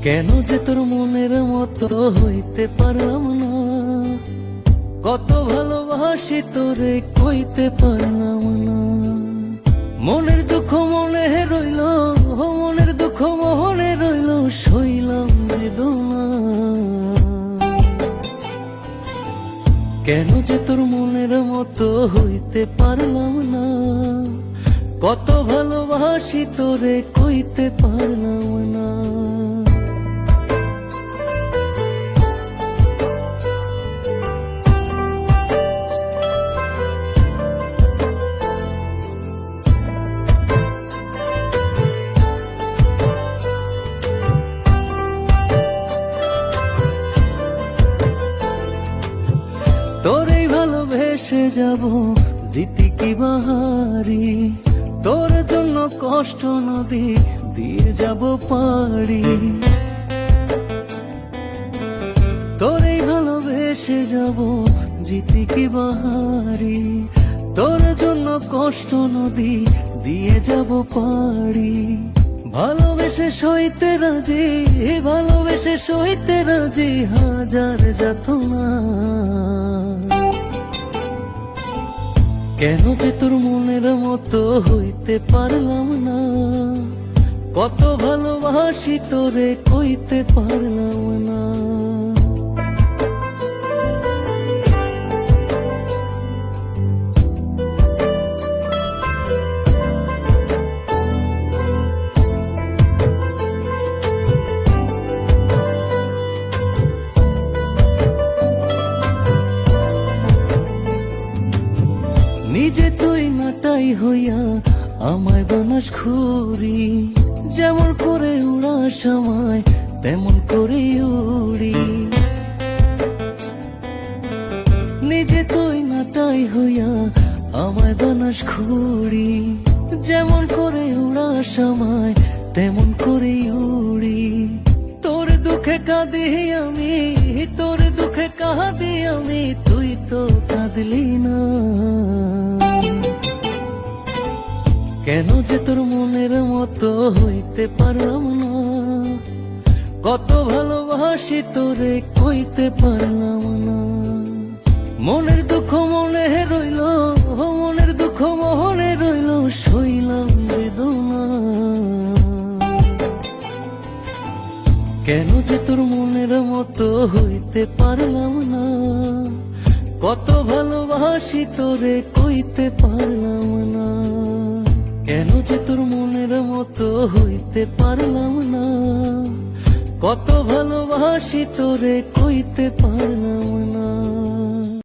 কেন যে তোর মনের মতো হইতে পারলাম না, কত ভালোবাসি তোরে কইতে পারলাম না। মনের দুঃখ মনে রইল, মনের দুঃখ মনে রইল, সইলাম বেদনা। কেন যে তোর মনের মতো হইতে পারলাম না, কত ভালোবাসি তোরে কইতে পারলাম না। তোরে ভালোবেসে যাব জিতি কি বাহারি, তোর জন্য কষ্ট নদী দিয়ে যাব পাড়ি। তোরে ভালোবেসে যাব জিতি কি বাহারি, তোর জন্য কষ্ট নদী দিয়ে যাব পাড়ি। ভালোবেসে সইতে রাজি, ভালোবেসে সইতে রাজি হাজার যাতনা। কেন যে তোর মনের মতো হইতে পারলাম না, কত ভালোবাসি তোরে কইতে পারলাম না। নিজে তুই নাটাই হইয়া আমায় বানাস খুরি, যেমন করে উড়ার সময় তেমন করে উড়ি। নিজে তুই নাটাই হইয়া আমায় বানাস খুরি, যেমন করে উড়ার সময় তেমন করে উড়ি। তোর দুঃখে কাঁদি আমি, তোর দুঃখে কাঁদি আমি, তুই তো কাঁদলি না। কেন যে তোর মনের মতো হইতে পারলাম না, কত ভালোবাসি তোরে কইতে পারলাম না। মনের দুঃখ মনে রইল, মনের দুঃখ মনে রইল, সইলাম বেদনা। কেন যে তোর মনের মতো হইতে পারলাম না, কত ভালোবাসি তোরে কইতে পারলাম না। কেন যে তোর মনের মতো হইতে পারলাম না, কত ভালোবাসি তোরে কইতে পারলাম।